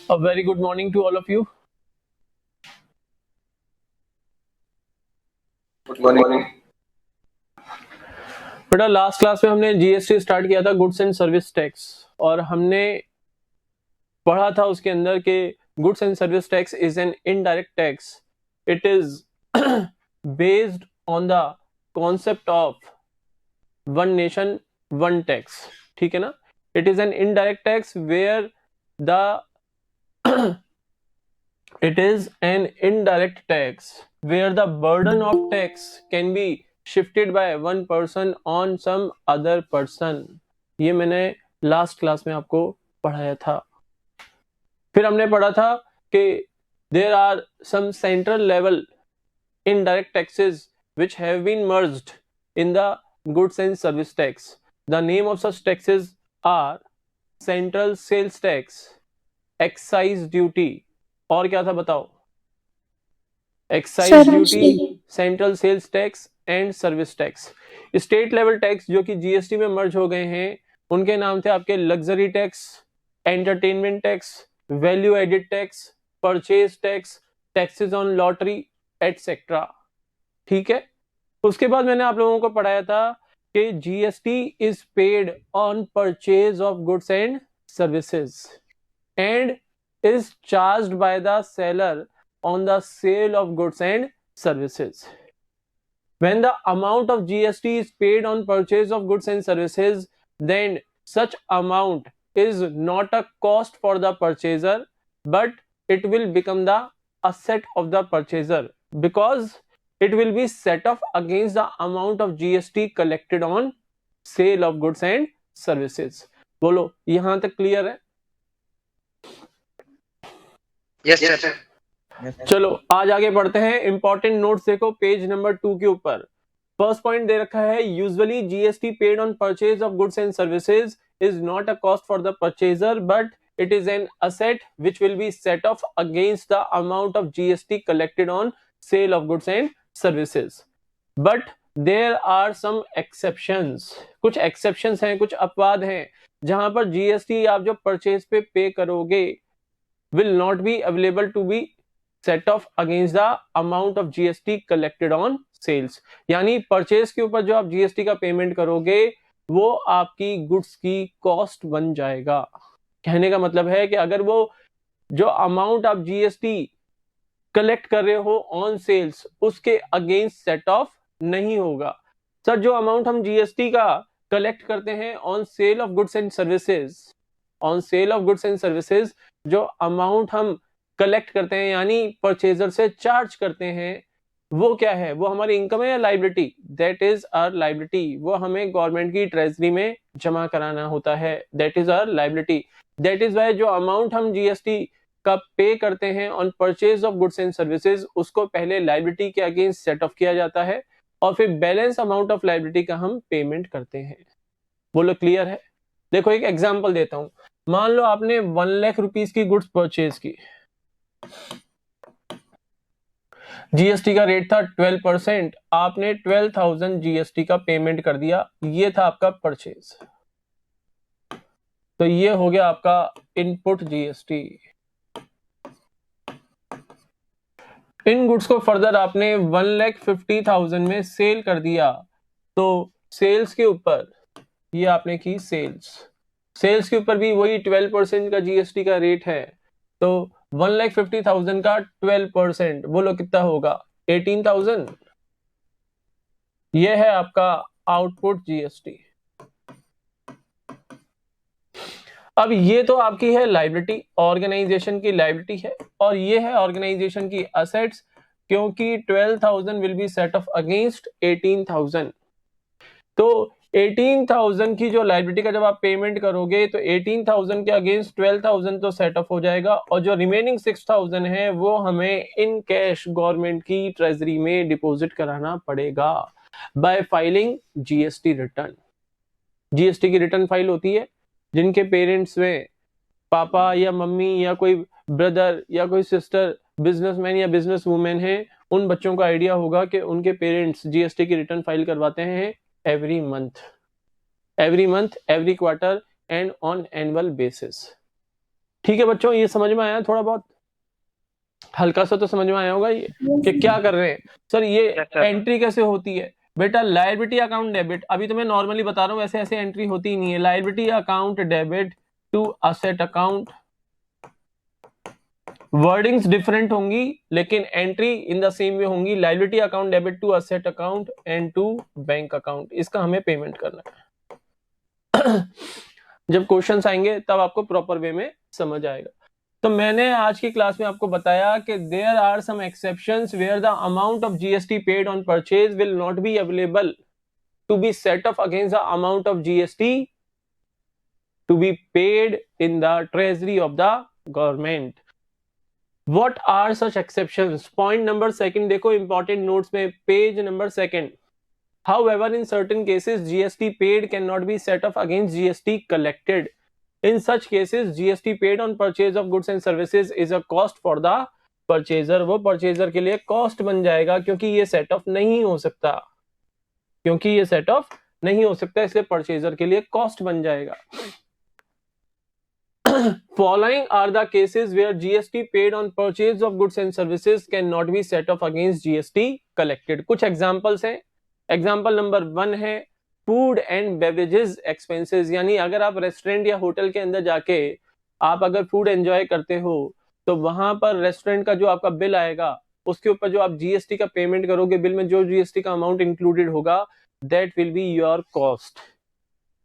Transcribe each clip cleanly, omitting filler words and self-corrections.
A very good morning to all of you. Good morning. बेटा last class में हमने GST start किया था, गुड्स एंड सर्विस टैक्स, और हमने पढ़ा था उसके अंदर कि goods and service tax is an indirect tax. It is based on the concept of one nation one tax. ठीक है ना? It is an indirect tax where the it is an indirect tax where the burden of tax can be shifted by one person on some other person. ये मैंने last class में आपको पढ़ाया था. फिर हमने पढ़ा था कि there are some central level indirect taxes which have been merged in the goods and service tax. The name of such taxes are central sales tax, excise duty, और क्या था बताओ? Excise duty, central sales tax and service tax. State level tax जो कि GST में मर्ज हो गए हैं उनके नाम थे आपके luxury tax, entertainment tax, value added tax, purchase tax, taxes on lottery etcetera. ठीक है? उसके बाद मैंने आप लोगों को पढ़ाया था कि GST is paid on purchase of goods and services and is charged by the seller on the sale of goods and services. When the amount of GST is paid on purchase of goods and services, then such amount is not a cost for the purchaser, but it will become the asset of the purchaser because it will be set off against the amount of GST collected on sale of goods and services. बोलो यहां तक clear है? Yes sir. चलो आज आगे बढ़ते हैं. Important notes देखो पेज नंबर 2 के ऊपर. फर्स्ट पॉइंट दे रखा है, usually GST paid on purchase of goods and services is not a cost for the purchaser but it is an asset which will be set off against the amount of GST collected on sale of goods and services. But there are some exceptions. कुछ exceptions हैं, कुछ अपवाद हैं जहां पर GST आप जो purchase पे पे करोगे will not be available to be set off against the amount of GST collected on sales. यानी परचेज के ऊपर जो आप जीएसटी का पेमेंट करोगे वो आपकी गुड्स की कॉस्ट बन जाएगा. कहने का मतलब है कि अगर वो जो अमाउंट आप जीएसटी कलेक्ट कर रहे हो ऑन सेल्स उसके अगेंस्ट सेट ऑफ नहीं होगा. सर जो अमाउंट हम जीएसटी का कलेक्ट करते हैं on sale of goods and services, on sale of goods and services जो अमाउंट हम कलेक्ट करते हैं यानी परचेजर से चार्ज करते हैं वो क्या है? वो हमारी इनकम है या liability? That is our liability. वो हमें गवर्नमेंट की ट्रेजरी में जमा कराना होता है. That is our liability. That is why जो अमाउंट हम जीएसटी का पे करते हैं on purchase of goods and services उसको पहले लाइबिलिटी के अगेंस्ट सेट ऑफ किया जाता है और फिर बैलेंस अमाउंट ऑफ लाइबिलिटी का हम पेमेंट करते हैं. बोलो क्लियर है? देखो एक एग्जांपल देता हूं. मान लो आपने 1 लाख रुपीस की गुड्स परचेज की, जीएसटी का रेट था 12%, आपने 12,000 जीएसटी का पेमेंट कर दिया. ये था आपका परचेज. तो ये हो गया आपका इनपुट जीएसटी. इन गुड्स को फर्दर आपने 1,50,000 में सेल कर दिया. तो सेल्स के ऊपर ये आपने की सेल्स, सेल्स के ऊपर भी वही 12% का जीएसटी का रेट है. तो 1,50,000 का 12% बोलो कितना होगा? 18,000. ये है आपका आउटपुट जीएसटी. अब ये तो आपकी है लाइबिलिटी, ऑर्गेनाइजेशन की लाइबिलिटी है, और ये है ऑर्गेनाइजेशन की असेट्स क्योंकि 12,000 will be set off against 18,000. तो 18,000 की जो लाइबिलिटी का जब आप पेमेंट करोगे तो 18,000 के अगेंस्ट 12,000 तो सेट ऑफ हो जाएगा और जो रिमेनिंग 6,000 है वो हमें इन कैश गवर्नमेंट की ट्रेजरी में डिपॉजिट कराना पड़ेगा bye filing GST return. GST की रिटर्न फाइल होती है. जिनके पेरेंट्स में पापा या मम्मी या कोई ब्रदर या कोई सिस्टर बिजनेसमैन या बिजनेस वुमेन है उन बच्चों को आइडिया होगा कि उनके पेरेंट्स जीएसटी की रिटर्न फाइल करवाते हैं every month, every quarter and on annual basis. ठीक है बच्चों, ये समझ में आया? थोड़ा बहुत हल्का सा तो समझ में आया होगा ये कि क्या कर रहे हैं। सर ये एंट्री कैसे होती है बेटा? लायबिलिटी अकाउंट डेबिट, अभी तो मैं नॉर्मली बता रहा हूँ, ऐसे ऐसे एंट्री होती ही नहीं है। Liability account debit to asset account, wordings different होंगी लेकिन entry in the same way होंगी। Liability account debit to asset account and to bank account, इसका हमें पेमेंट करना है। जब क्वेश्चंस आएंगे तब आपको प्रॉपर वे में समझ आएगा। तो मैंने आज की क्लास में आपको बताया कि there are some exceptions where the amount of GST paid on purchase will not be available to be set off against the amount of GST to be paid in the treasury of the government. What are such exceptions? Point number second देखो important notes में, page number second. However, in certain cases, GST paid cannot be set off against GST collected. In such cases, GST paid on purchase of goods and services is a cost for the purchaser. वो purchaser के लिए cost बन जाएगा क्योंकि ये set off नहीं हो सकता, इसलिए purchaser के लिए cost बन जाएगा। Following are the cases where GST paid on purchase of goods and services cannot be set off against GST collected. कुछ examples हैं। एग्जाम्पल नंबर 1 है फूड एंड बेवरेजेस एक्सपेंसेस, यानी अगर आप रेस्टोरेंट या होटल के अंदर जाके आप अगर फूड एंजॉय करते हो तो वहां पर रेस्टोरेंट का जो आपका बिल आएगा उसके ऊपर जो आप जीएसटी का पेमेंट करोगे, बिल में जो जीएसटी का अमाउंट इंक्लूडेड होगा that will be your cost.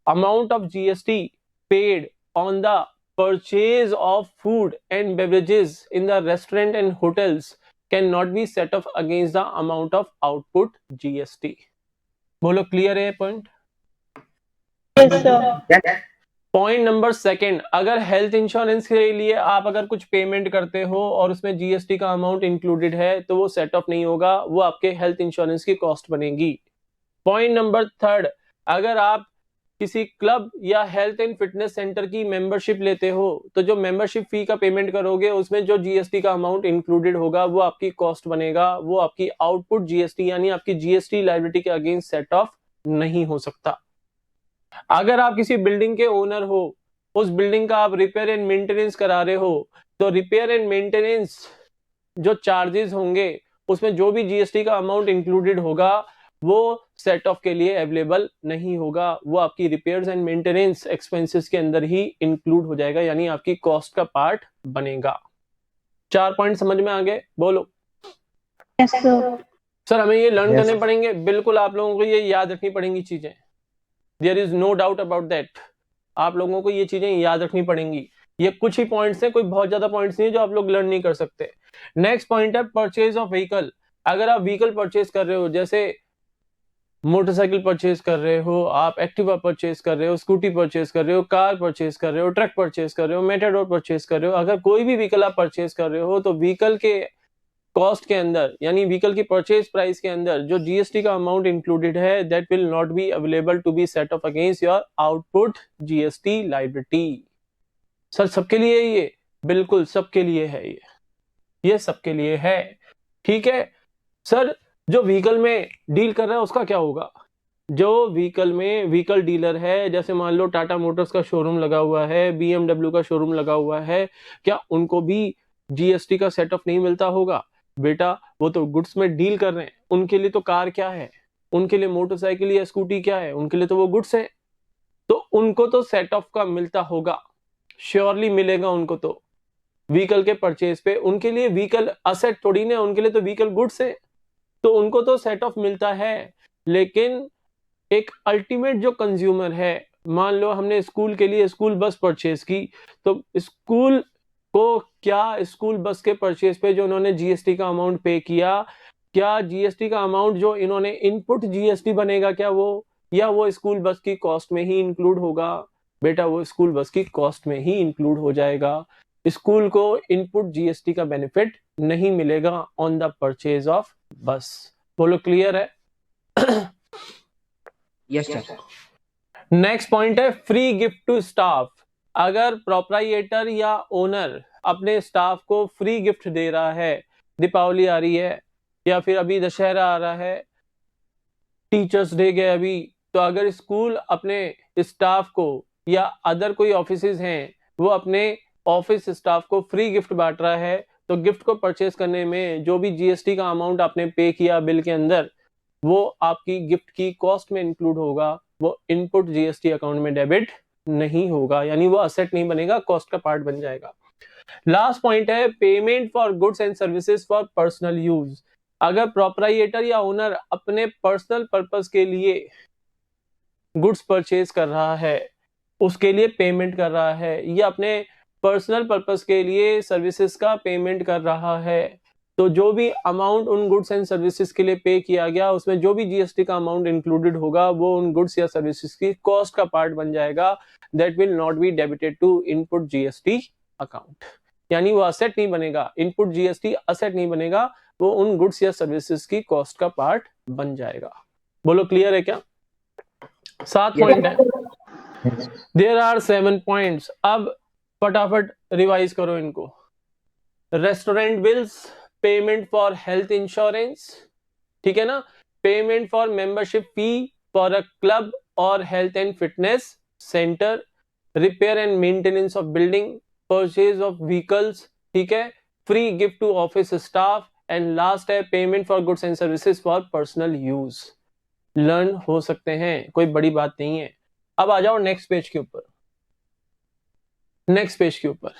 Amount of GST paid on the purchase of food and beverages in the restaurant and hotels cannot be set off against the amount of output GST. बोलो clear है point? Yes sir. Point number second, अगर health insurance के लिए आप अगर कुछ payment करते हो और उसमें जीएसटी का अमाउंट इंक्लूडेड है तो वो सेट ऑफ नहीं होगा, वो आपके हेल्थ इंश्योरेंस की कॉस्ट बनेगी। पॉइंट नंबर थर्ड, अगर आप किसी क्लब या हेल्थ एंड फिटनेस सेंटर की मेंबरशिप लेते हो तो जो मेंबरशिप फी का पेमेंट करोगे उसमें जो जीएसटी का अमाउंट इंक्लूडेड होगा वो आपकी कॉस्ट बनेगा, वो आपकी आउटपुट जीएसटी यानी आपकी जीएसटी लायबिलिटी के अगेंस्ट सेट ऑफ नहीं हो सकता। अगर आप किसी बिल्डिंग के ओनर हो, उस बिल्डिंग का आप रिपेयर एंड मेंटेनेंस करा रहे हो तो रिपेयर एंड मेंटेनेंस जो चार्जेस होंगे उसमें जो भी जीएसटी का अमाउंट इंक्लूडेड होगा वो सेट ऑफ के लिए अवेलेबल नहीं होगा, वो आपकी रिपेयर्स एंड मेंटेनेंस एक्सपेंसेस के अंदर ही इंक्लूड हो जाएगा, यानी आपकी कॉस्ट का पार्ट बनेगा। 4 पॉइंट समझ में आ गए? बोलो यस सर। हमें ये लर्न करने पड़ेंगे, बिल्कुल आप लोगों को ये याद रखनी पड़ेंगी चीजें, there is no doubt about that. आप लोगों को ये चीजें याद रखनी पड़ेंगी। ये कुछ ही पॉइंट्स हैं, कोई बहुत ज्यादा पॉइंट्स नहीं है जो आप लोग लर्न नहीं कर सकते। नेक्स्ट पॉइंट है परचेज ऑफ व्हीकल। अगर आप व्हीकल परचेज कर रहे हो, जैसे मोटरसाइकिल परचेज कर रहे हो, आप एक्टिवा परचेज कर रहे हो, स्कूटी परचेज कर रहे हो, कार परचेज कर रहे हो, ट्रक परचेज कर रहे हो, मेटाडोर परचेज कर रहे हो, अगर कोई भी व्हीकल आप परचेज कर रहे हो तो व्हीकल के कॉस्ट के अंदर यानी व्हीकल की परचेज प्राइस के अंदर जो जीएसटी का अमाउंट इंक्लूडेड है that will not be available to be set off against your output GST liability. Sir सबके लिए ये? बिल्कुल सबके लिए है, ये सबके लिए है। ठीक है सर, जो व्हीकल में डील कर रहा है उसका क्या होगा? जो व्हीकल में व्हीकल डीलर है, जैसे मान लो टाटा मोटर्स का शोरूम लगा हुआ है, बीएमडब्ल्यू का शोरूम लगा हुआ है, क्या उनको भी जीएसटी का सेट ऑफ नहीं मिलता होगा? बेटा वो तो गुड्स में डील कर रहे हैं, उनके लिए तो कार क्या है, उनके लिए मोटरसाइकिल या स्कूटी क्या है, उनके लिए तो वो गुड्स है, तो उनको तो सेट ऑफ का मिलता होगा, श्योरली मिलेगा उनको तो व्हीकल के परचेज पे। उनके लिए व्हीकल असेट थोड़ी ना, उनके लिए तो व्हीकल गुड्स है, तो उनको तो सेट ऑफ मिलता है। लेकिन एक अल्टीमेट जो कंज्यूमर है, मान लो हमने स्कूल के लिए स्कूल बस परचेज की, तो स्कूल को क्या स्कूल बस के परचेज पे जो उन्होंने जीएसटी का अमाउंट पे किया, क्या जीएसटी का अमाउंट जो इन्होंने इनपुट जीएसटी बनेगा क्या वो, या वो स्कूल बस की कॉस्ट में ही इंक्लूड होगा? बेटा वो स्कूल बस की कॉस्ट में ही इंक्लूड हो जाएगा। स्कूल को इनपुट जीएसटी का बेनिफिट नहीं मिलेगा ऑन द परचेज ऑफ बस। बोलो क्लियर है? Yes sir. नेक्स्ट पॉइंट है फ्री गिफ्ट टू स्टाफ। अगर प्रोप्राइएटर या ओनर अपने स्टाफ को फ्री गिफ्ट दे रहा है, दीपावली आ रही है या फिर अभी दशहरा आ रहा है, टीचर्स डे गए अभी, तो अगर स्कूल अपने स्टाफ को या अदर कोई ऑफिसेज हैं वो अपने ऑफिस स्टाफ को फ्री गिफ्ट बांट रहा है, तो गिफ्ट को परचेज करने में जो भी जीएसटी का अमाउंट आपने पे किया बिल के अंदर, वो आपकी गिफ्ट की कॉस्ट में इंक्लूड होगा, वो इनपुट जीएसटी अकाउंट में डेबिट नहीं होगा, यानी वो असेट नहीं बनेगा, कॉस्ट का पार्ट बन जाएगा। लास्ट पॉइंट है payment for goods and services for personal use. अगर प्रोप्राइएटर या ओनर अपने पर्सनल पर्पस के लिए गुड्स परचेज कर रहा है, उसके लिए पेमेंट कर रहा है, या अपने पर्सनल पर्पस के लिए सर्विसेज का पेमेंट कर रहा है, तो जो भी अमाउंट उन गुड्स एंड सर्विसेज के लिए पे किया गया, उसमें जो भी जीएसटी का अमाउंट इंक्लूडेड होगा, वो उन गुड्स या सर्विसेज की कॉस्ट का पार्ट बन जाएगा। That will not be debited to input GST account, यानी वो असेट नहीं बनेगा, इनपुट जीएसटी असेट नहीं बनेगा, वो उन गुड्स या सर्विसेज की कॉस्ट का पार्ट बन जाएगा। बोलो क्लियर है क्या? 7 पॉइंट है, देयर आर 7 पॉइंट्स। अब फटाफट रिवाइज करो इनको। Restaurant bills, payment for health insurance, ठीक है ना, payment for membership fee for a club और health and fitness centre, repair and maintenance of building, purchase of vehicles, ठीक है, free gift to office staff, and last है payment for goods and services for personal use. Learn हो सकते हैं, कोई बड़ी बात नहीं है। अब आ जाओ नेक्स्ट पेज के ऊपर। नेक्स्ट पेज के ऊपर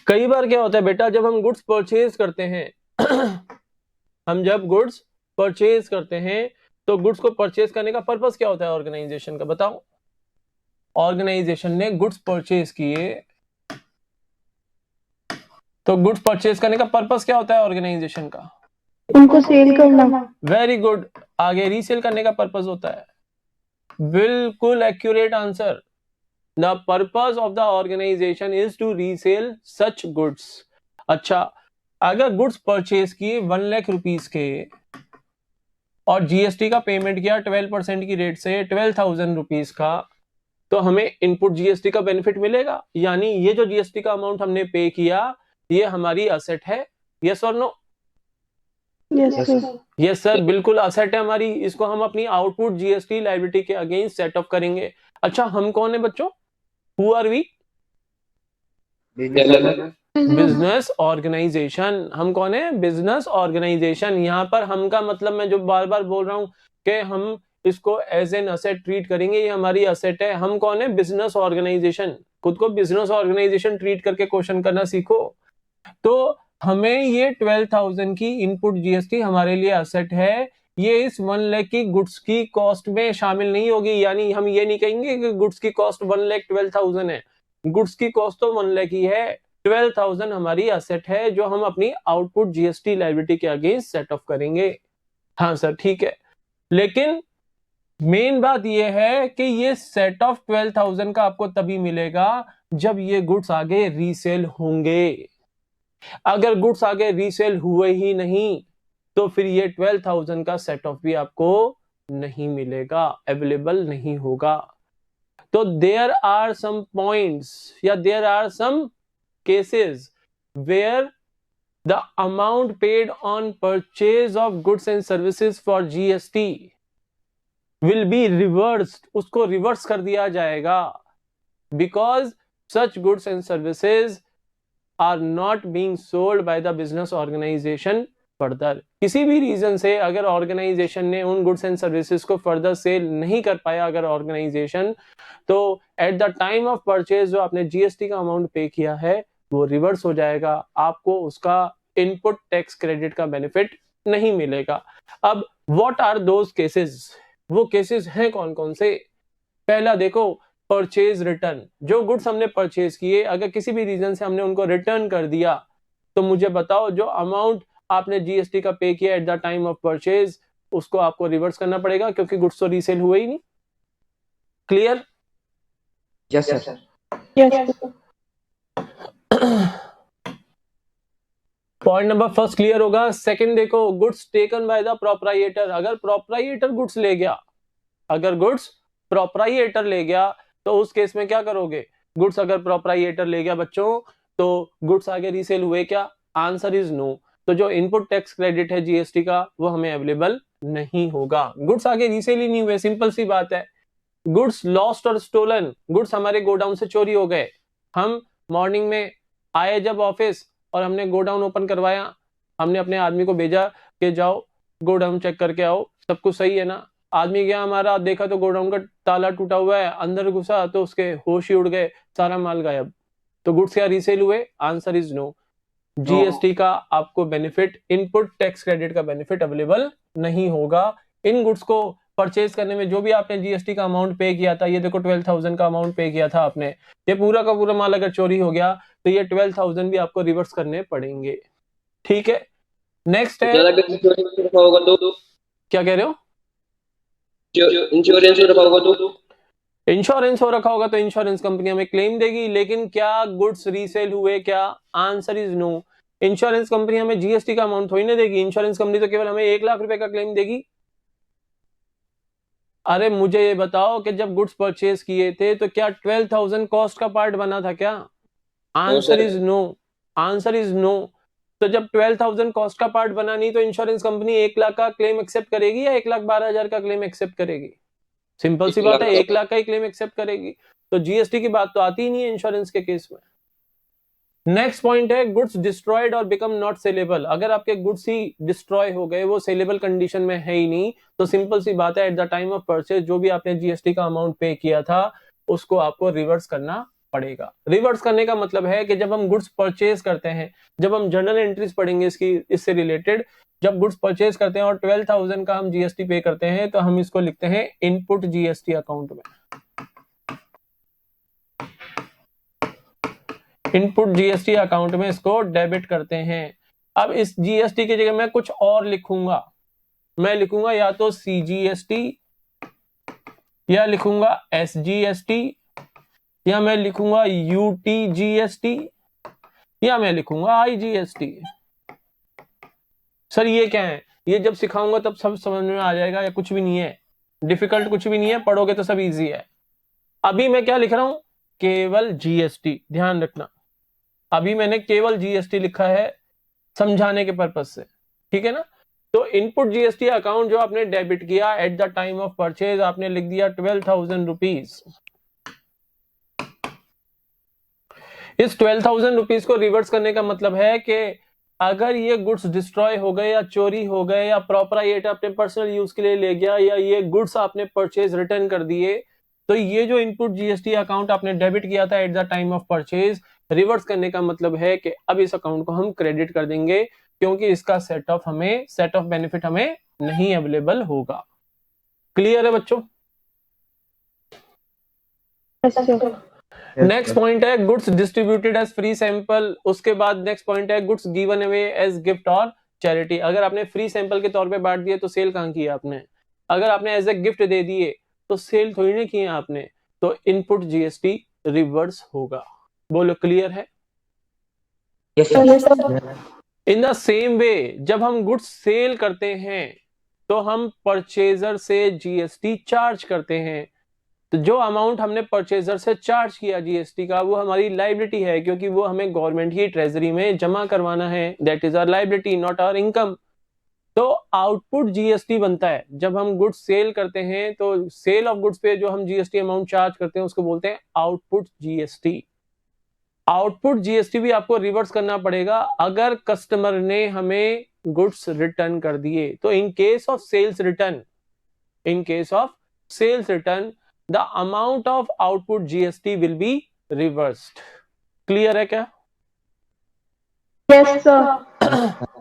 कई बार क्या होता है बेटा, जब हम गुड्स परचेज करते हैं हम जब गुड्स परचेज करते हैं, तो गुड्स को परचेज करने का पर्पस क्या होता है ऑर्गेनाइजेशन का, बताओ। ऑर्गेनाइजेशन ने गुड्स परचेज किए, तो गुड्स परचेज करने का पर्पस क्या होता है ऑर्गेनाइजेशन का? उनको सेल करना। Very good. आगे रीसेल करने का पर्पस होता है। बिल्कुल accurate answer. The purpose of the organization is to resale such goods. अच्छा, अगर गुड्स परचेज किए 1 लाख रुपीज के और जीएसटी का पेमेंट किया 12% की रेट से 12,000 रुपीज का, तो हमें इनपुट जीएसटी का बेनिफिट मिलेगा, यानी ये जो जीएसटी का अमाउंट हमने पे किया, ये हमारी असेट है। यस और नो? यस सर, बिल्कुल असेट है हमारी। इसको हम अपनी आउटपुट जीएसटी लायबिलिटी के अगेंस्ट सेट ऑफ करेंगे। अच्छा, हम कौन है बच्चों? Who are we? Business organization. हम कौन है? Business organization. यहाँ पर हम का मतलब मैं जो बार बार बोल रहा हूं कि हम इसको एज एन असेट ट्रीट करेंगे, ये हमारी असेट है। हम कौन है? Business organization. खुद को बिजनेस ऑर्गेनाइजेशन ट्रीट करके क्वेश्चन करना सीखो। तो हमें ये 12,000 की इनपुट जीएसटी हमारे लिए असेट है, ये इस 1 लाख की गुड्स की कॉस्ट में शामिल नहीं होगी। यानी हम ये नहीं कहेंगे कि गुड्स की कॉस्ट 1,12,000 है। गुड्स की कॉस्ट तो 1 लाख ही है, 12,000 हमारी असेट है जो हम अपनी आउटपुट जीएसटी लायबिलिटी के अगेंस्ट सेट ऑफ करेंगे। हाँ सर, ठीक है। लेकिन मेन बात यह है कि ये सेट ऑफ 12,000 का आपको तभी मिलेगा जब ये गुड्स आगे रीसेल होंगे। अगर गुड्स आगे रीसेल हुए ही नहीं, तो फिर ये 12,000 का सेट ऑफ भी आपको नहीं मिलेगा, अवेलेबल नहीं होगा। तो देयर आर सम पॉइंट्स या there are some cases where the amount paid on purchase of goods and services for GST will be reversed, उसको रिवर्स कर दिया जाएगा, because such goods and services are not being sold by the business organization further। किसी भी reason से अगर organisation ने उन गुड्स एंड सर्विसेज को फर्दर सेल नहीं कर पाया अगर ऑर्गेनाइजेशन, तो at the time of purchase जो आपने जीएसटी का अमाउंट पे किया है वो रिवर्स हो जाएगा, आपको उसका इनपुट टैक्स क्रेडिट का बेनिफिट नहीं मिलेगा। अब व्हाट आर दोज केसेस? वो केसेस हैं कौन कौन से? पहला देखो, परचेज रिटर्न। जो गुड्स हमने परचेज किए, अगर किसी भी रीजन से हमने उनको रिटर्न कर दिया, तो मुझे बताओ जो अमाउंट आपने जीएसटी का पे किया at the time of purchase, उसको आपको रिवर्स करना पड़ेगा, क्योंकि गुड्स तो रीसेल हुए ही नहीं। Clear? Yes sir. Point number first clear होगा। सेकंड देखो, गुड्स टेकन बाय द प्रोप्राइएटर। अगर प्रोप्राइएटर गुड्स ले गया, अगर गुड्स प्रोप्राइएटर ले गया, तो उस केस में क्या करोगे? गुड्स अगर प्रोप्राइएटर ले गया बच्चों, तो गुड्स आगे रीसेल हुए क्या? Answer is no. तो जो इनपुट टैक्स क्रेडिट है जीएसटी का, वो हमें अवेलेबल नहीं होगा। गुड्स आगे रीसेल ही नहीं हुए, सिंपल सी बात है। गुड्स लॉस्ट और स्टोलन, गुड्स हमारे गोडाउन से चोरी हो गए, हम मॉर्निंग में आए जब ऑफिस और हमने गोडाउन ओपन करवाया, हमने अपने आदमी को भेजा कि जाओ गोडाउन चेक करके आओ, सब कुछ सही है ना। आदमी गया हमारा, देखा तो गोडाउन का ताला टूटा हुआ है, अंदर घुसा तो उसके होश ही उड़ गए, सारा माल गायब। तो गुड्स क्या रीसेल हुए? Answer is no. जीएसटी का आपको बेनिफिट, इनपुट टैक्स क्रेडिट का बेनिफिट अवेलेबल नहीं होगा। इन गुड्स को परचेज करने में जो भी आपने जीएसटी का अमाउंट पे किया था, ये देखो 12,000 का अमाउंट पे किया था आपने, ये पूरा का पूरा माल अगर चोरी हो गया तो ये 12,000 भी आपको रिवर्स करने पड़ेंगे। ठीक है, नेक्स्ट है, होगा तो क्या कह रहे हो? इंश्योरेंस रखा होगा तो इंश्योरेंस हो रखा होगा तो इंश्योरेंस कंपनी हमें क्लेम देगी, लेकिन क्या गुड्स रीसेल हुए क्या? Answer is no. Insurance company हमें जीएसटी का अमाउंट थोड़ी ना देगी, इंश्योरेंस कंपनी तो केवल हमें 1 लाख रुपए का क्लेम देगी। अरे मुझे ये बताओ कि जब गुड्स परचेज किए थे तो क्या 12,000 कॉस्ट का पार्ट बना था क्या? Answer is no. Answer is no. तो जब 12,000 कॉस्ट का पार्ट बना नहीं तो इंश्योरेंस कंपनी 1 लाख का क्लेम एक्सेप्ट करेगी या 1,12,000 का क्लेम एक्सेप्ट करेगी? सिंपल सी बात है, 1 लाख का ही क्लेम एक्सेप्ट करेगी। तो जीएसटी की बात तो आती ही नहीं है इंश्योरेंस के केस में। नेक्स्ट पॉइंट है गुड्स डिस्ट्रॉयड और बिकम नॉट सेलेबल। अगर आपके गुड्स ही डिस्ट्रॉय हो गए, वो सेलेबल कंडीशन में है ही नहीं, तो सिंपल सी बात है, at the time of purchase जो भी आपने जीएसटी का अमाउंट पे किया था उसको आपको रिवर्स करना पड़ेगा। रिवर्स करने का मतलब है कि जब हम गुड्स परचेज करते हैं, जब हम जर्नल एंट्रीज पढ़ेंगे इससे रिलेटेड, जब गुड्स परचेज करते हैं और 12,000 का हम जीएसटी पे करते हैं तो हम इसको लिखते हैं इनपुट जीएसटी अकाउंट में। इनपुट जीएसटी अकाउंट में इसको डेबिट करते हैं। अब इस जीएसटी की जगह मैं कुछ और लिखूंगा, मैं लिखूंगा या तो सीजीएसटी, या लिखूंगा एसजीएसटी, या मैं लिखूंगा यूटीजीएसटी, या मैं लिखूंगा आईजीएसटी। सर ये क्या है? ये जब सिखाऊंगा तब सब समझ में आ जाएगा, या कुछ भी नहीं है, डिफिकल्ट कुछ भी नहीं है, पढ़ोगे तो सब इजी है। अभी मैं क्या लिख रहा हूं? केवल जीएसटी। ध्यान रखना, अभी मैंने केवल जीएसटी लिखा है समझाने के पर्पज से, ठीक है ना। तो इनपुट जीएसटी अकाउंट जो आपने डेबिट किया at the time of purchase, आपने लिख दिया 12,000 रुपीज। इस 12,000 रुपीज को रिवर्स करने का मतलब है कि अगर ये गुड्स डिस्ट्रॉय हो गए या चोरी हो गए या प्रॉपराइट अपने पर्सनल यूज के लिए ले गया या ये गुड्स आपने परचेज रिटर्न कर दिए, तो ये जो इनपुट जीएसटी अकाउंट आपने डेबिट किया था at the time of purchase, reverse करने का मतलब है कि अब इस अकाउंट को हम क्रेडिट कर देंगे, क्योंकि इसका सेट ऑफ बेनिफिट हमें नहीं अवेलेबल होगा। क्लियर है बच्चों? नेक्स्ट पॉइंट है goods distributed as free sample. उसके बाद नेक्स्ट पॉइंट है goods given away as gift और चैरिटी। अगर आपने फ्री सैंपल के तौर पे बांट दिए तो सेल कहां किया आपने? अगर आपने एज ए गिफ्ट दे दिए तो सेल थोड़ी ना किए आपने, तो इनपुट जीएसटी रिवर्स होगा। बोलो क्लियर है? इन द सेम वे जब हम गुड्स सेल करते हैं तो हम परचेजर से जीएसटी चार्ज करते हैं। तो जो अमाउंट हमने परचेजर से चार्ज किया जीएसटी का, वो हमारी लायबिलिटी है, क्योंकि वो हमें गवर्नमेंट की ट्रेजरी में जमा करवाना है। That is our liability, not our income. तो आउटपुट जीएसटी बनता है जब हम गुड्स सेल करते हैं, तो सेल ऑफ गुड्स पे जो हम जीएसटी अमाउंट चार्ज करते हैं उसको बोलते हैं आउटपुट जीएसटी। आउटपुट जीएसटी भी आपको रिवर्स करना पड़ेगा अगर कस्टमर ने हमें गुड्स रिटर्न कर दिए। तो in case of sales return the amount of output GST will be reversed. Clear है क्या? Yes sir.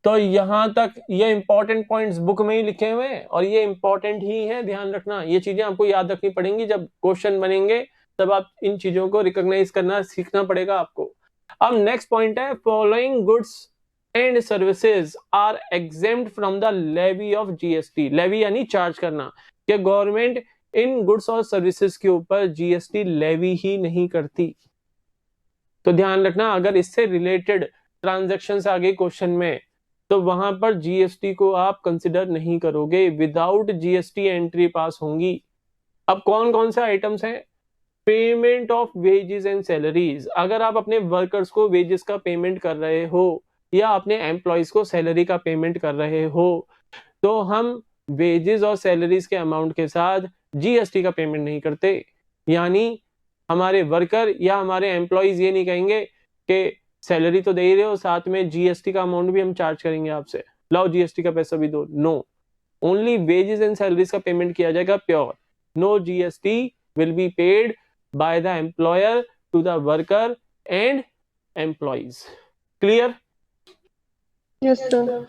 तो यहां तक ये इंपॉर्टेंट पॉइंट्स बुक में ही लिखे हुए हैं और ये इंपॉर्टेंट ही है, ध्यान रखना। ये चीजें आपको याद रखनी पड़ेंगी, जब क्वेश्चन बनेंगे तब आप इन चीजों को रिकॉग्नाइज करना सीखना पड़ेगा आपको। अब नेक्स्ट पॉइंट है following goods and services are exempt from the levy of GST. Levy यानी चार्ज करना, कि गवर्नमेंट इन गुड्स और सर्विसेज के ऊपर जीएसटी लेवी ही नहीं करती। तो ध्यान रखना, अगर इससे रिलेटेड ट्रांजैक्शंस आ गई क्वेश्चन में तो वहां पर जीएसटी को आप कंसिडर नहीं करोगे, विदाउट जीएसटी एंट्री पास होंगी। अब कौन कौन से आइटम्स हैं? Payment of wages and salaries. अगर आप अपने वर्कर्स को वेजेस का पेमेंट कर रहे हो या अपने एम्प्लॉयज को सैलरी का पेमेंट कर रहे हो, तो हम वेजेस और सैलरीज के अमाउंट के साथ जीएसटी का पेमेंट नहीं करते। यानी हमारे वर्कर या हमारे एम्प्लॉइज ये नहीं कहेंगे कि सैलरी तो दे ही रहे हो, साथ में जीएसटी का अमाउंट भी हम चार्ज करेंगे आपसे, लाओ जीएसटी का पैसा भी दो। No, only wages and salaries का पेमेंट किया जाएगा pure. No GST will be paid by the employer to the worker and employees. Clear? Yes, sir.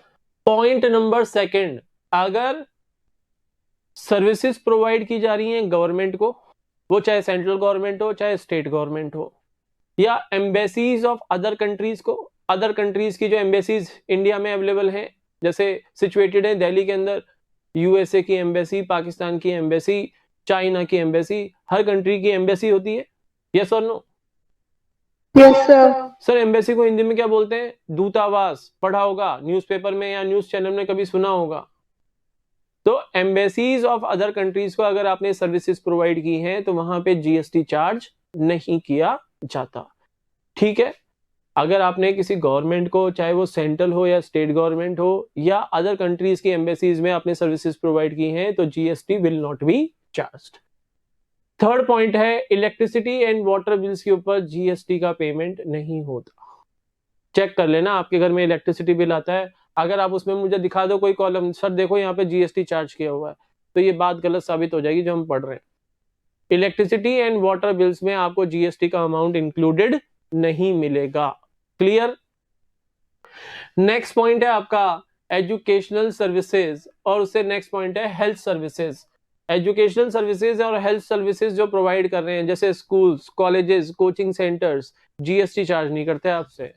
Point number second, अगर सर्विसेज प्रोवाइड की जा रही हैं गवर्नमेंट को, वो चाहे सेंट्रल गवर्नमेंट हो चाहे स्टेट गवर्नमेंट हो, या एम्बेसीज ऑफ अदर कंट्रीज को, अदर कंट्रीज की जो एम्बेसीज इंडिया में अवेलेबल हैं, जैसे सिचुएटेड है दिल्ली के अंदर यूएसए की एम्बेसी, पाकिस्तान की एम्बेसी, चाइना की एम्बेसी, हर कंट्री की एम्बेसी होती है। यस और no? Yes, sir. Sir embassy को हिंदी में क्या बोलते हैं? दूतावास। पढ़ा होगा न्यूज़पेपर में या न्यूज़ चैनल में कभी सुना होगा। तो एम्बेसीज ऑफ अदर कंट्रीज को अगर आपने सर्विसेज प्रोवाइड की हैं तो वहां पे जीएसटी चार्ज नहीं किया जाता। ठीक है? अगर आपने किसी गवर्नमेंट को, चाहे वो सेंट्रल हो या स्टेट गवर्नमेंट हो, या अदर कंट्रीज की एम्बेसीज में आपने सर्विसेज प्रोवाइड की हैं तो GST will not B charged. Third point है, इलेक्ट्रिसिटी एंड वाटर बिल्स के ऊपर जीएसटी का पेमेंट नहीं होता। चेक कर लेना, आपके घर में इलेक्ट्रिसिटी बिल आता है, अगर आप उसमें मुझे दिखा दो कोई कॉलम, सर देखो यहाँ पे जीएसटी चार्ज किया हुआ है, तो ये बात गलत साबित हो जाएगी जो हम पढ़ रहे हैं। इलेक्ट्रिसिटी एंड वाटर बिल्स में आपको जीएसटी का अमाउंट इंक्लूडेड नहीं मिलेगा। क्लियर? नेक्स्ट पॉइंट है आपका एजुकेशनल सर्विसेज, और उससे नेक्स्ट पॉइंट है हेल्थ सर्विसेज। एजुकेशनल सर्विसेज और हेल्थ सर्विसेज जो प्रोवाइड कर रहे हैं, जैसे schools, colleges, coaching centres, GST charge नहीं करते आपसे।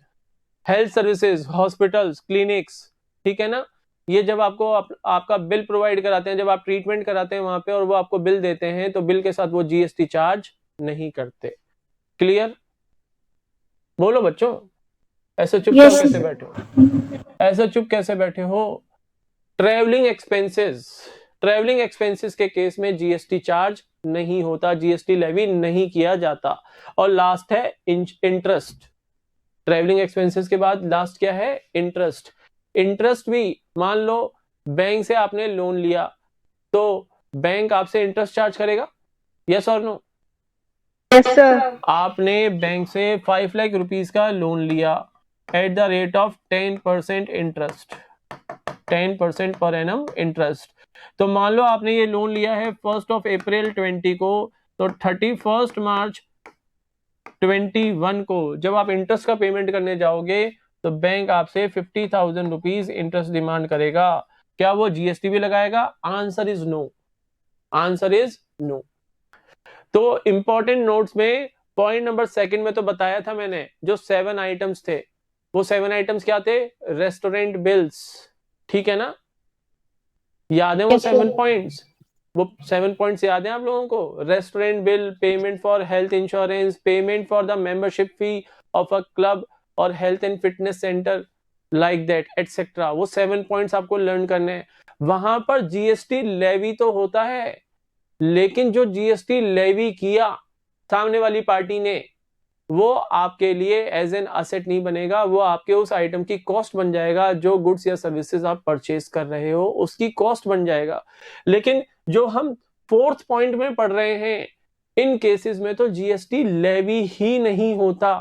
हेल्थ सर्विसेज, हॉस्पिटल्स, क्लिनिक्स, ठीक है ना, ये जब आपको आपका बिल प्रोवाइड कराते हैं, जब आप ट्रीटमेंट कराते हैं वहां पे और वो आपको बिल देते हैं, तो बिल के साथ वो जीएसटी चार्ज नहीं करते। क्लियर? बोलो बच्चों, ऐसे चुपचाप Yes. कैसे बैठे हो? ऐसा चुप कैसे बैठे हो? ट्रेवलिंग एक्सपेंसेस, ट्रेवलिंग एक्सपेंसेस के केस में जीएसटी चार्ज नहीं होता, जीएसटी लेवी नहीं किया जाता। और लास्ट है इंटरेस्ट। ट्रेवलिंग एक्सपेंसेस के बाद लास्ट क्या है? इंटरेस्ट। इंटरेस्ट भी, मान लो बैंक से आपने लोन लिया तो बैंक आपसे इंटरेस्ट चार्ज करेगा। यस और नो? Yes, sir. आपने बैंक से 5 लाख रुपीस का लोन लिया at the rate of 10% interest, 10% per annum interest. तो मान लो आपने ये लोन लिया है 1 अप्रैल 20 को, तो 31 मार्च 21 को जब आप इंटरेस्ट का पेमेंट करने जाओगे तो बैंक आपसे 50,000 रुपीज इंटरेस्ट डिमांड करेगा। क्या वो जीएसटी भी लगाएगा? Answer is no, answer is no. तो इंपॉर्टेंट नोट्स में पॉइंट नंबर सेकंड में तो बताया था मैंने, जो 7 आइटम्स थे, वो 7 आइटम्स क्या थे? रेस्टोरेंट बिल्स, ठीक है ना? याद है वो 7 पॉइंट्स? वो 7 पॉइंट्स याद है आप लोगों को? Restaurant bill, payment for health insurance, payment for the membership fee of a club और health and fitness centre, like that etcetera. वो 7 पॉइंट्स आपको लर्न करने हैं। वहां पर जीएसटी लेवी तो होता है, लेकिन जो जीएसटी लेवी किया सामने वाली पार्टी ने, वो आपके लिए एज एन असेट नहीं बनेगा, वो आपके उस आइटम की कॉस्ट बन जाएगा। जो गुड्स या सर्विसेज आप परचेज कर रहे हो उसकी कॉस्ट बन जाएगा। लेकिन जो हम 4th पॉइंट में पढ़ रहे हैं, इन केसेस में तो जीएसटी लेवी ही नहीं होता।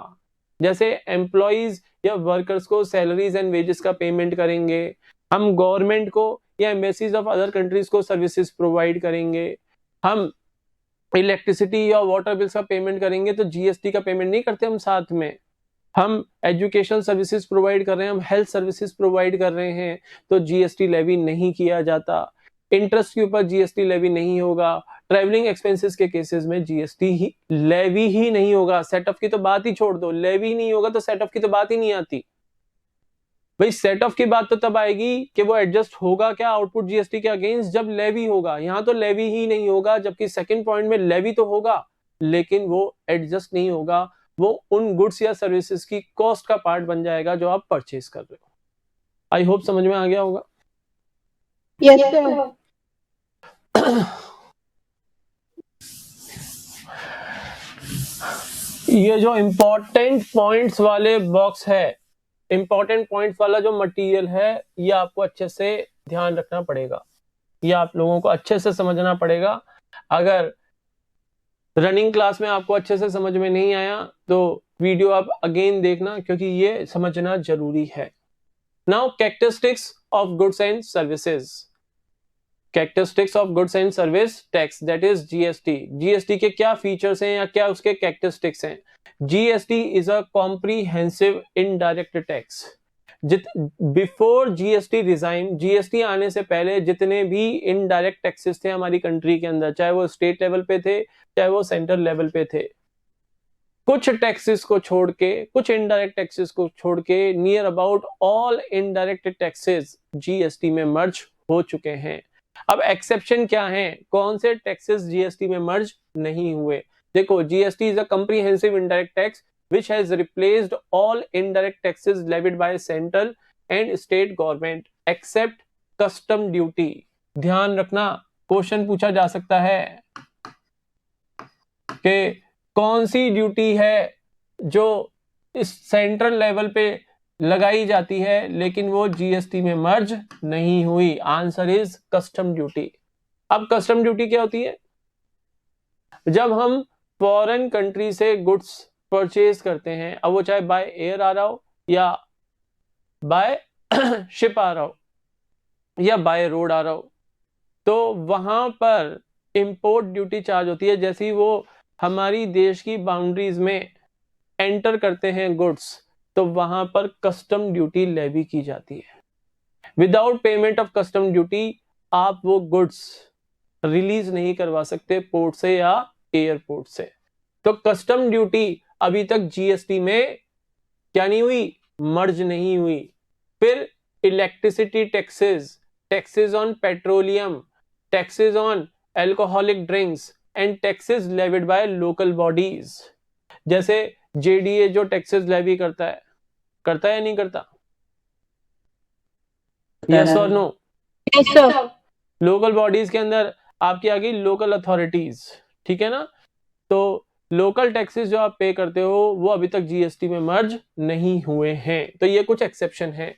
जैसे एम्प्लॉइज या वर्कर्स को सैलरीज एंड वेजेस का पेमेंट करेंगे, हम गवर्नमेंट को या एम्बेसीज ऑफ अदर कंट्रीज को सर्विसेज प्रोवाइड करेंगे, हम इलेक्ट्रिसिटी या वाटर बिल्स का पेमेंट करेंगे, तो जीएसटी का पेमेंट नहीं करते हम साथ में। हम एजुकेशन सर्विसेज प्रोवाइड कर रहे हैं, हम हेल्थ सर्विसेज प्रोवाइड कर रहे हैं, तो जीएसटी लेवी नहीं किया जाता। इंटरेस्ट के ऊपर जीएसटी लेवी नहीं होगा। ट्रैवलिंग एक्सपेंसेस के केसेस में जीएसटी ही लेवी ही नहीं होगा। सेट ऑफ की तो बात ही छोड़ दो, लेवी नहीं होगा तो सेट ऑफ की तो बात ही नहीं आती। भाई सेट ऑफ की बात तो तब आएगी कि वो एडजस्ट होगा क्या आउटपुट जीएसटी के अगेंस्ट, जब लेवी होगा। यहां तो लेवी ही नहीं होगा, जबकि सेकंड पॉइंट में लेवी तो होगा लेकिन वो एडजस्ट नहीं होगा, वो उन गुड्स या सर्विसेज की कॉस्ट का पार्ट बन जाएगा जो आप परचेज कर रहे हो। आई होप समझ में आ गया होगा। Yes, sir. ये जो इंपॉर्टेंट पॉइंट्स वाले बॉक्स है, इंपॉर्टेंट पॉइंट्स वाला जो मटेरियल है, ये आपको अच्छे से ध्यान रखना पड़ेगा, ये आप लोगों को अच्छे से समझना पड़ेगा। अगर रनिंग क्लास में आपको अच्छे से समझ में नहीं आया तो वीडियो आप अगेन देखना, क्योंकि ये समझना जरूरी है। Now characteristics of goods and services. Characteristics of goods and service tax, that is GST. GST के क्या फीचर्स हैं या क्या उसके कैरेक्टरिस्टिक्स हैं? GST is a comprehensive indirect tax. Before GST resign, GST आने से पहले जितने भी इनडायरेक्ट टैक्सेस थे हमारी कंट्री के अंदर, चाहे वो स्टेट लेवल पे थे चाहे वो सेंट्रल लेवल पे थे, कुछ टैक्सेस को छोड़ के, कुछ इनडायरेक्ट टैक्सेस को छोड़ के, near about all indirect taxes GST में मर्ज हो चुके हैं। अब एक्सेप्शन क्या है, कौन से टैक्सेस जीएसटी में मर्ज नहीं हुए? देखो, GST is a comprehensive indirect tax which has replaced all indirect taxes levied by central and state government except custom duty। ध्यान रखना, क्वेश्चन पूछा जा सकता है कि कौन सी ड्यूटी है जो इस सेंट्रल लेवल पे लगाई जाती है लेकिन वो जीएसटी में मर्ज नहीं हुई। Answer is custom duty. अब कस्टम ड्यूटी क्या होती है? जब हम फॉरेन कंट्री से गुड्स परचेज करते हैं, अब वो चाहे बाय एयर आ रहा हो या बाय शिप आ रहा हो या बाय रोड आ रहा हो, तो वहां पर इंपोर्ट ड्यूटी चार्ज होती है। जैसे ही वो हमारी देश की बाउंड्रीज में एंटर करते हैं गुड्स, तो वहां पर कस्टम ड्यूटी लेवी की जाती है। Without payment of custom duty आप वो गुड्स रिलीज नहीं करवा सकते पोर्ट से या एयरपोर्ट से। तो कस्टम ड्यूटी अभी तक जीएसटी में क्या नहीं हुई? मर्ज नहीं हुई। फिर electricity taxes, taxes on petroleum, taxes on alcoholic drinks and taxes levied by local bodies. जैसे जेडीए जो टैक्सेस लेवी करता है या नहीं करता? यस और no? Yes sir. Local bodies के अंदर आपकी आ गई लोकल अथॉरिटीज, ठीक है ना? तो लोकल टैक्सेस जो आप पे करते हो वो अभी तक जीएसटी में मर्ज नहीं हुए हैं। तो ये कुछ एक्सेप्शन है।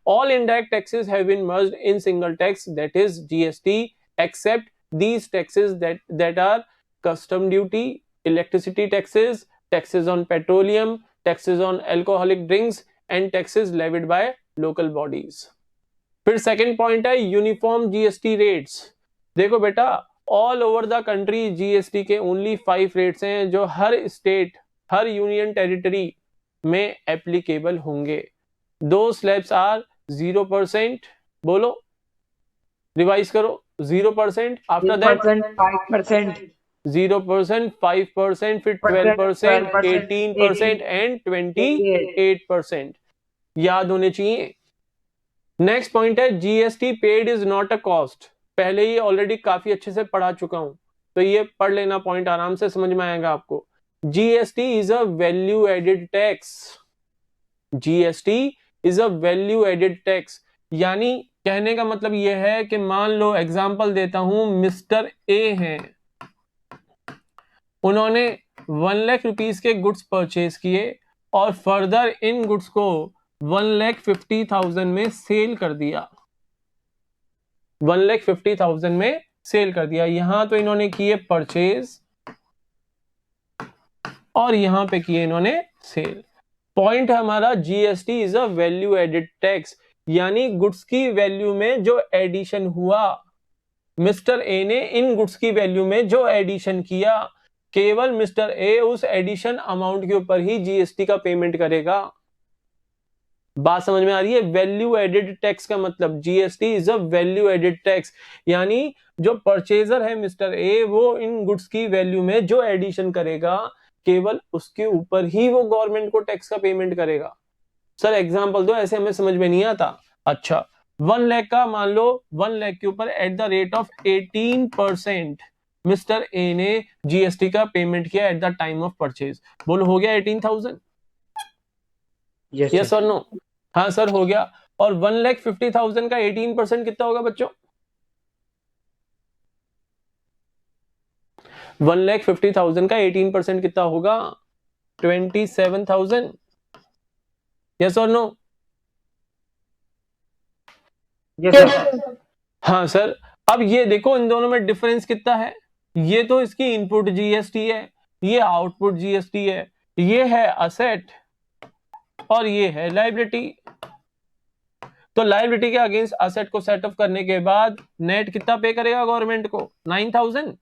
All indirect taxes have been merged in single tax, that is GST, except these taxes that are custom duty, electricity taxes, taxes on petroleum, taxes on alcoholic drinks and taxes levied by local bodies। फिर second point है uniform GST rates. देखो बेटा, all over the country GST के only 5 rates हैं जो हर state, हर union territory में applicable होंगे। दो स्लैब्स आर 0%, बोलो, रिवाइज करो, 0%, आफ्टर दैट 5%, 0%, 5%, फिर 12%, 18% एंड 28%। याद होने चाहिए। नेक्स्ट पॉइंट है GST paid is not a cost. पहले ही ऑलरेडी काफी अच्छे से पढ़ा चुका हूं, तो ये पढ़ लेना, पॉइंट आराम से समझ में आएगा आपको। GST is a value added tax. GST is a value added tax, यानी कहने का मतलब यह है कि मान लो, एग्जांपल देता हूं, मिस्टर ए हैं, उन्होंने 1 लाख रुपीस के गुड्स परचेज किए और फर्दर इन गुड्स को 1,50,000 में सेल कर दिया। 1,50,000 में सेल कर दिया। यहां तो इन्होंने किए परचेज और यहां पे किए इन्होंने सेल। पॉइंट है हमारा, GST is a value added tax, यानी गुड्स की वैल्यू में जो एडिशन हुआ, मिस्टर ए ने इन गुड्स की वैल्यू में जो एडिशन किया, केवल मिस्टर ए उस एडिशन अमाउंट के ऊपर ही जीएसटी का पेमेंट करेगा। बात समझ में आ रही है? वैल्यू एडेड टैक्स का मतलब GST is a value added tax, यानी जो परचेजर है मिस्टर ए, वो इन गुड्स की वैल्यू में जो एडिशन करेगा, केवल उसके ऊपर ही वो गवर्नमेंट को टैक्स का पेमेंट करेगा। सर एग्जांपल दो, ऐसे हमें समझ में नहीं आता। अच्छा, 1 लाख का मान लो, 1 लाख के ऊपर at the rate of 18% mister A ने जीएसटी का पेमेंट किया at the time of purchase. बोलो, हो गया 18,000? यस और नो? हाँ सर, हो गया। और 1,50,000 का 18% कितना होगा बच्चों? 1,50,000 का 18% कितना होगा? 27,000। यस और नो? Yes sir. हाँ सर। अब ये देखो, इन दोनों में डिफरेंस कितना है? ये तो इसकी इनपुट जीएसटी है, ये आउटपुट जीएसटी है, ये है असेट और ये है लायबिलिटी। तो लायबिलिटी के अगेंस्ट असेट को सेटअप करने के बाद नेट कितना पे करेगा गवर्नमेंट को? 9,000।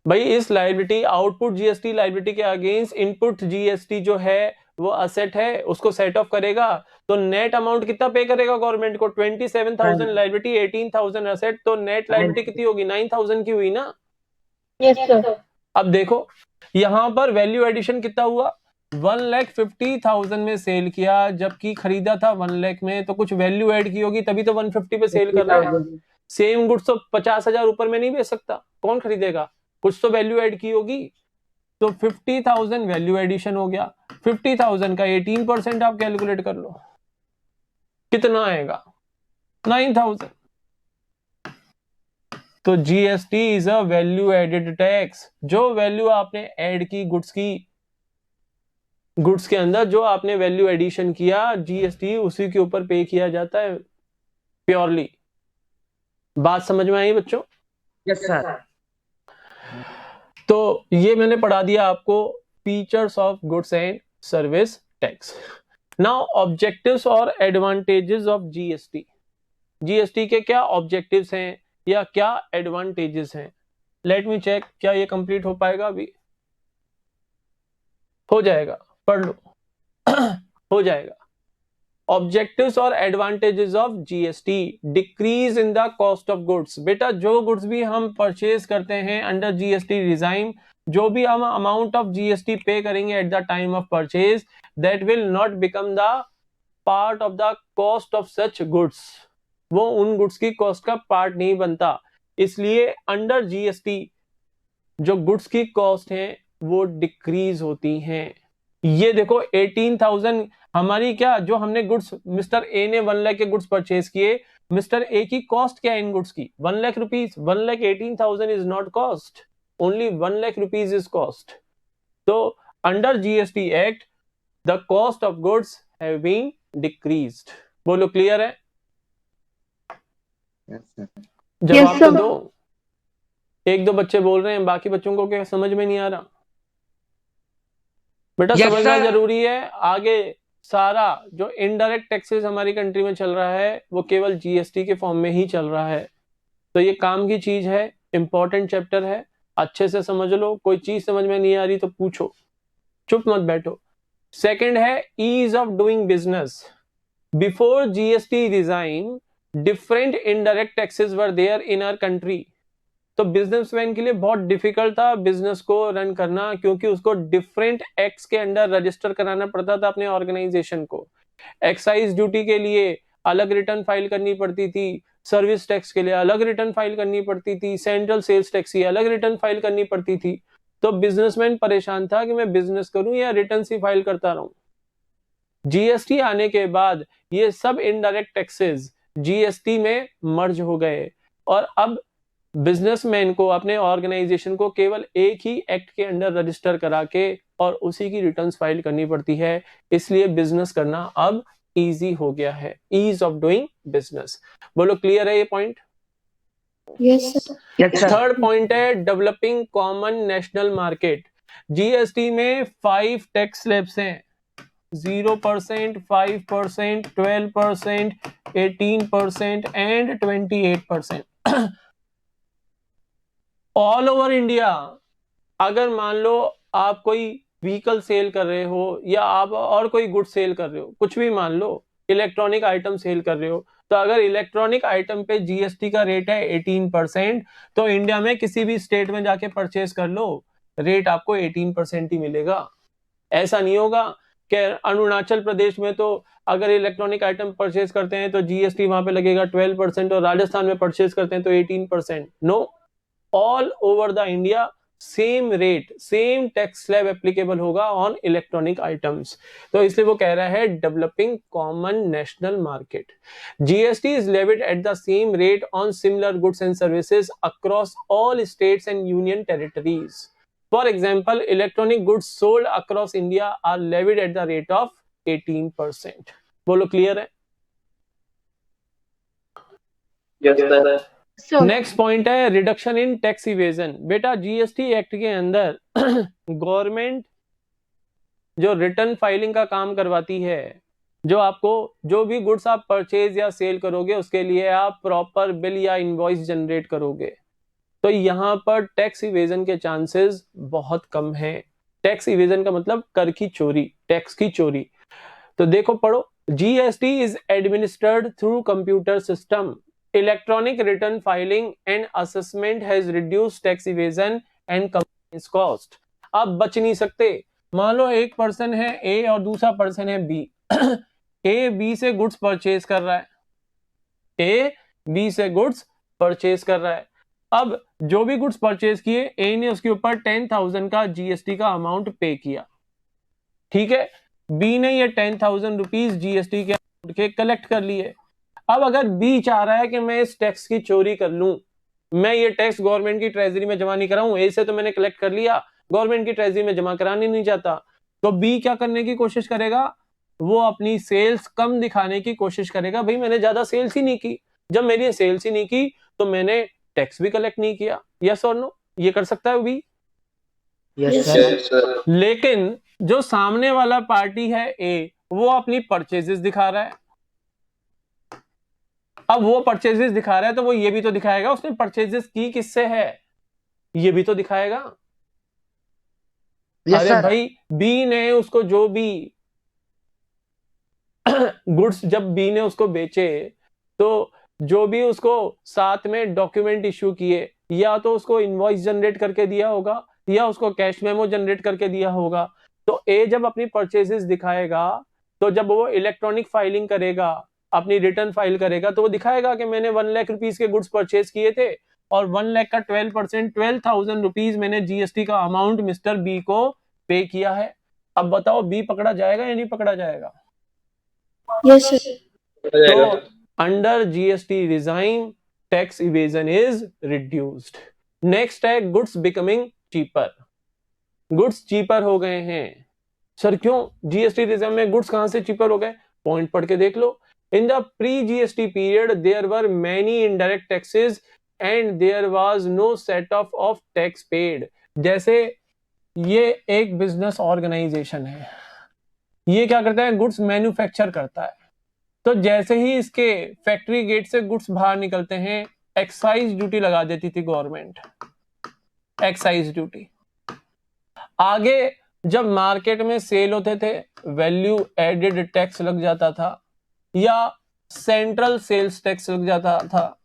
भाई इस लायबिलिटी, आउटपुट जीएसटी लायबिलिटी के अगेंस्ट इनपुट जीएसटी जो है वो असेट है, उसको सेट ऑफ करेगा, तो नेट अमाउंट कितना पे करेगा गवर्नमेंट को? 27,000 लायबिलिटी, 18,000 असेट, तो नेट लायबिलिटी कितनी होगी? 9,000 की हुई ना। Yes sir. अब देखो यहां पर वैल्यू एडिशन कितना हुआ? 1,50,000 में सेल किया, जबकि खरीदा था 1 लाख में, तो कुछ वैल्यू ऐड की होगी तभी तो 150 पे सेल कर रहा है। सेम गुड्स तो 50,000 ऊपर में नहीं बेच सकता, कौन खरीदेगा? कुछ तो वैल्यू ऐड की होगी। तो 50,000 वैल्यू एडिशन हो गया। 50,000 का 18% आप कैलकुलेट कर लो, कितना आएगा? 9,000। तो GST is a value added tax. जो वैल्यू आपने ऐड की गुड्स की, गुड्स के अंदर जो आपने वैल्यू एडिशन किया, जीएसटी उसी के ऊपर पे किया जाता है प्योरली। बात समझ में आई बच्चों? Yes sir. तो ये मैंने पढ़ा दिया आपको features of goods and service tax. Now objectives और एडवांटेजेस ऑफ जीएसटी। जीएसटी के क्या ऑब्जेक्टिव्स हैं या क्या एडवांटेजेस हैं? लेट मी चेक, क्या ये कंप्लीट हो पाएगा? अभी हो जाएगा, पढ़ लो। हो जाएगा। ऑब्जेक्टिव्स और advantages of GST: decrease in the cost of goods. बेटा जो गुड्स भी हम परचेज करते हैं अंडर जीएसटी रिजाइम, जो भी हम अमाउंट ऑफ जीएसटी पे करेंगे at the time of purchase, that will not become the part of the cost of such goods. वो उन गुड्स की कॉस्ट का पार्ट नहीं बनता। इसलिए अंडर जीएसटी जो गुड्स की कॉस्ट है वो डिक्रीज होती हैं। ये देखो 18,000 हमारी, क्या जो हमने गुड्स, मिस्टर ए ने 1 लाख के गुड्स परचेज किए, मिस्टर ए की कॉस्ट क्या है इन गुड्स की? 1 lakh rupees. 1,18,000 is not cost, only 1 lakh rupees is cost. तो under GST act the cost of goods have been decreased. बोलो क्लियर है? जवाब तो दो। एक दो बच्चे बोल रहे हैं, बाकी बच्चों को क्या समझ में नहीं आ रहा? बेटा समझना जरूरी है। आगे सारा जो इनडायरेक्ट टैक्सेस हमारी कंट्री में चल रहा है वो केवल जीएसटी के फॉर्म में ही चल रहा है। तो ये काम की चीज है, इंपॉर्टेंट चैप्टर है, अच्छे से समझ लो। कोई चीज समझ में नहीं आ रही तो पूछो, चुप मत बैठो। सेकंड है ease of doing business. Before GST regime, different indirect taxes were there in our country. तो बिजनेसमैन के लिए बहुत डिफिकल्ट था बिजनेस को रन करना, क्योंकि उसको डिफरेंट एक्ट्स के अंडर रजिस्टर कराना पड़ता था अपने ऑर्गेनाइजेशन को। एक्साइज ड्यूटी के लिए अलग रिटर्न फाइल करनी पड़ती थी, सर्विस टैक्स के लिए अलग रिटर्न फाइल करनी पड़ती थी, सेंट्रल सेल्स टैक्स की अलग रिटर्न फाइल करनी पड़ती थी। तो बिजनेसमैन परेशान था कि मैं बिजनेस करूं या रिटर्न ही फाइल करता रहूं। जीएसटी आने के बाद ये सब इनडायरेक्ट टैक्सेस जीएसटी में मर्ज हो गए, और अब बिजनेसमैन को अपने ऑर्गेनाइजेशन को केवल एक ही एक्ट के अंडर रजिस्टर करा के और उसी की रिटर्न्स फाइल करनी पड़ती है। इसलिए बिजनेस करना अब इजी हो गया है, ईज ऑफ डूइंग बिजनेस। बोलो क्लियर है ये point? Yes sir. Third point है developing common national market. GST में 5 टैक्स स्लैब्स हैं, 0%, 5%, 12%, 18% एंड 28%। ऑल ओवर इंडिया अगर मान लो आप कोई व्हीकल सेल कर रहे हो या आप और कोई गुड सेल कर रहे हो, कुछ भी मान लो, इलेक्ट्रॉनिक आइटम सेल कर रहे हो, तो अगर इलेक्ट्रॉनिक आइटम पे जीएसटी का रेट है 18%, तो इंडिया में किसी भी स्टेट में जाके परचेज कर लो, रेट आपको 18% ही मिलेगा। ऐसा नहीं होगा कि अरुणाचल प्रदेश में तो अगर इलेक्ट्रॉनिक आइटम परचेज करते हैं तो जीएसटी वहां पे लगेगा 12% और राजस्थान में परचेज करते हैं तो 18%। No, all over the India same rate, same tax slab applicable होगा ऑन इलेक्ट्रॉनिक आइटम्स। तो इसलिए वो कह रहा है developing common national market. GST is levied at the same rate on similar goods and services across all states and union territories. For example, electronic goods sold across India are levied at the rate of 18%. बोलो clear है? Yes sir. Sir. Next point है reduction in tax evasion. बेटा GST act के अंदर government जो return filing का काम करवाती है, जो आपको जो भी गुड्स आप परचेज या सेल करोगे उसके लिए आप प्रॉपर बिल या इनवॉइस जनरेट करोगे, तो यहां पर टैक्स इवेजन के चांसेस बहुत कम हैं। टैक्स इवेजन का मतलब कर की चोरी, टैक्स की चोरी। तो देखो पढ़ो, GST is administered through computer system, electronic return filing and assessment has reduced tax evasion and companies cost. अब बच नहीं सकते। मान लो एक पर्सन है ए और दूसरा पर्सन है बी ए बी से गुड्स परचेज कर रहा है, ए बी से गुड्स परचेज कर रहा है। अब जो भी गुड्स परचेज किए, ए ने उसके ऊपर 10,000 का जीएसटी का अमाउंट पे किया, ठीक है। बी ने ये 10,000 रुपीज जीएसटी के अमाउंट के कलेक्ट कर लिए। अब अगर बी चाह रहा है कि मैं इस टैक्स की चोरी कर लूं, मैं ये टैक्स गवर्नमेंट की ट्रेजरी में जमा नहीं कराऊं, ए से तो मैंने कलेक्ट कर लिया, गवर्नमेंट की ट्रेजरी में जमा करानी नहीं चाहता, तो बी क्या करने की कोशिश करेगा, वो अपनी सेल्स कम दिखाने की कोशिश करेगा। भाई मैंने ज्यादा सेल्स ही नहीं की, जब मेरी सेल्स ही नहीं की तो मैंने टैक्स भी कलेक्ट नहीं किया। यस और नो, ये कर सकता है B. Yes, sir. Yes, sir. लेकिन जो सामने वाला पार्टी है ए, वो अपनी परचेजेस दिखा रहा है। अब वो परचेजेस दिखा रहा है तो वो ये भी तो दिखाएगा उसने परचेजेस की किससे है, ये भी तो दिखाएगा। Yes, अरे sir. भाई बी ने उसको जो भी गुड्स जब बी ने उसको बेचे, तो जो भी उसको साथ में डॉक्यूमेंट इश्यू किए, या तो उसको इनवॉइस जनरेट करके दिया होगा या उसको कैश मेमो जनरेट करके दिया होगा। तो ए जब अपनी परचेजेस दिखाएगा, तो जब वो इलेक्ट्रॉनिक फाइलिंग करेगा, अपनी रिटर्न फाइल करेगा, तो वो दिखाएगा कि मैंने 1 लाख रुपीज के गुड्स परचेज किए थे और 1 लाख का 12%, 12,000 रुपीज मैंने जीएसटी का अमाउंट मिस्टर बी को पे किया है। अब बताओ बी पकड़ा जाएगा या नहीं पकड़ा जाएगा? Yes, sir. तो under GST regime tax evasion is reduced. Next है goods becoming cheaper. Goods cheaper हो गए हैं। सर क्यों? जीएसटी रिजाइम में गुड्स कहां से चीपर हो गए? पॉइंट पढ़ के देख लो। In the pre GST period there were many indirect taxes and there was no set off tax paid. जैसे ये एक बिजनेस ऑर्गेनाइजेशन है, ये क्या करता है, गुड्स मैन्युफैक्चर करता है। तो जैसे ही इसके फैक्ट्री गेट से गुड्स बाहर निकलते हैं, एक्साइज ड्यूटी लगा देती थी गवर्नमेंट, एक्साइज ड्यूटी। आगे जब मार्केट में सेल होते थे, वैल्यू एडेड टैक्स लग जाता था या सेंट्रल सेल्स टैक्स लग जाता था।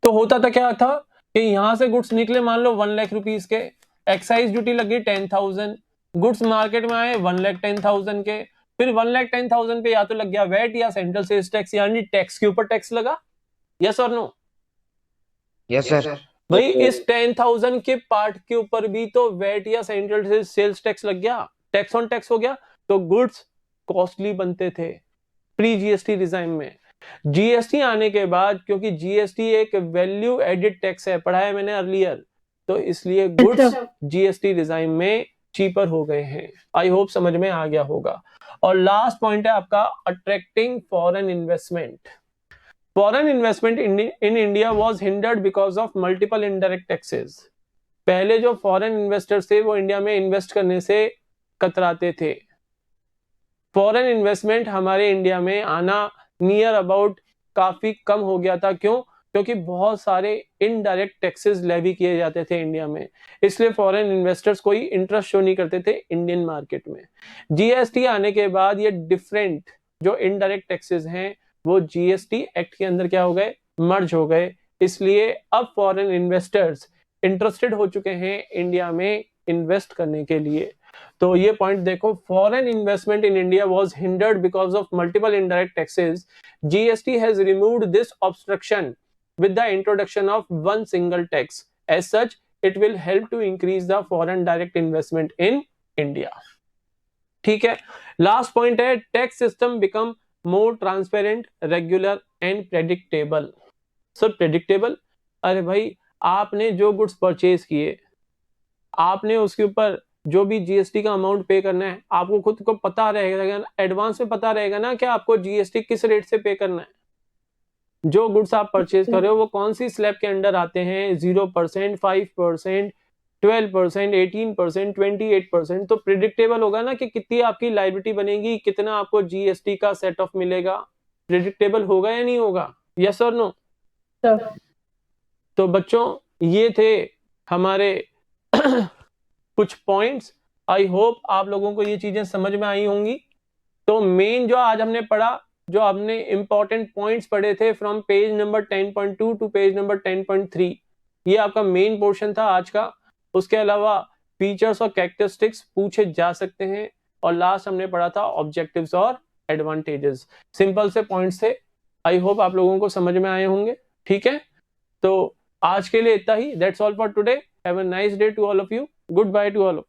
तो होता था क्या था कि यहां से गुड्स निकले, मान लो 1 लाख रुपीज के, एक्साइज ड्यूटी लगी 10,000, गुड्स मार्केट में आए 1,10,000 के, फिर 1,10,000 पे या तो लग गया वैट या सेंट्रल सेल्स टैक्स, यानी टैक्स के ऊपर टैक्स लगा। यस और नो? Yes, sir. भाई इस 10,000 के पार्ट के ऊपर भी तो वैट या सेंट्रल सेल्स टैक्स लग गया, टैक्स ऑन टैक्स हो गया। तो गुड्स कॉस्टली बनते थे प्री जीएसटी रिजाइम में। जीएसटी आने के बाद, क्योंकि जीएसटी एक वैल्यू एडेड टैक्स है, पढ़ा है मैंने अर्लियर, तो इसलिए गुड्स जीएसटी रिजाइम में चीपर हो गए हैं। आई होप समझ में आ गया होगा। और लास्ट पॉइंट है आपका attracting foreign investment. Foreign investment in India was hindered because of multiple indirect taxes. पहले जो फॉरेन इन्वेस्टर्स थे वो इंडिया में इन्वेस्ट करने से कतराते थे। फॉरेन इन्वेस्टमेंट हमारे इंडिया में आना नियर अबाउट काफी कम हो गया था। क्यों? क्योंकि बहुत सारे इनडायरेक्ट टैक्सेस लेवी किए जाते थे इंडिया में, इसलिए फॉरेन इन्वेस्टर्स कोई इंटरेस्ट शो नहीं करते थे इंडियन मार्केट में। जीएसटी आने के बाद ये डिफरेंट जो इनडायरेक्ट टैक्सेस हैं वो जीएसटी एक्ट के अंदर क्या हो गए, मर्ज हो गए। इसलिए अब फॉरेन इन्वेस्टर्स इंटरेस्टेड हो चुके हैं इंडिया में इन्वेस्ट करने के लिए। तो ये पॉइंट देखो, foreign investment in India was hindered because of multiple indirect taxes. GST has removed this obstruction with the introduction of one single tax. As such, it will help to increase the foreign direct investment in India. ठीक है। Last point है tax system become more transparent, regular and predictable. Sir predictable? अरे भाई आपने जो goods purchase किए, आपने उसके ऊपर जो भी जीएसटी का अमाउंट पे करना है आपको खुद को पता रहेगा, एडवांस में पता रहेगा ना कि आपको जीएसटी किस रेट से पे करना है। जो गुड्स आप परचेज कर रहे हो वो कौन सी स्लैब के अंडर आते हैं, 0%, 5%, 12%, 18%, 28%। तो प्रिडिक्टेबल होगा ना कि कितनी आपकी लायबिलिटी बनेगी, कितना आपको जीएसटी का सेट ऑफ मिलेगा। प्रिडिक्टेबल होगा या नहीं होगा? यस और नो? तो बच्चों ये थे हमारे कुछ पॉइंट्स। आई होप आप लोगों को ये चीजें समझ में आई होंगी। तो मेन जो आज हमने पढ़ा, जो हमने इंपॉर्टेंट पॉइंट्स पढ़े थे from page number 10.2 to page number 10.3, ये आपका मेन पोर्शन था आज का। उसके अलावा फीचर्स और कैरेक्टरिस्टिक्स पूछे जा सकते हैं, और लास्ट हमने पढ़ा था ऑब्जेक्टिव्स और एडवांटेजेस। सिंपल से पॉइंट्स थे, आई होप आप लोगों को समझ में आए होंगे। ठीक है, तो आज के लिए इतना ही। That's all for today. Have a nice day to all of you. Good bye to all of.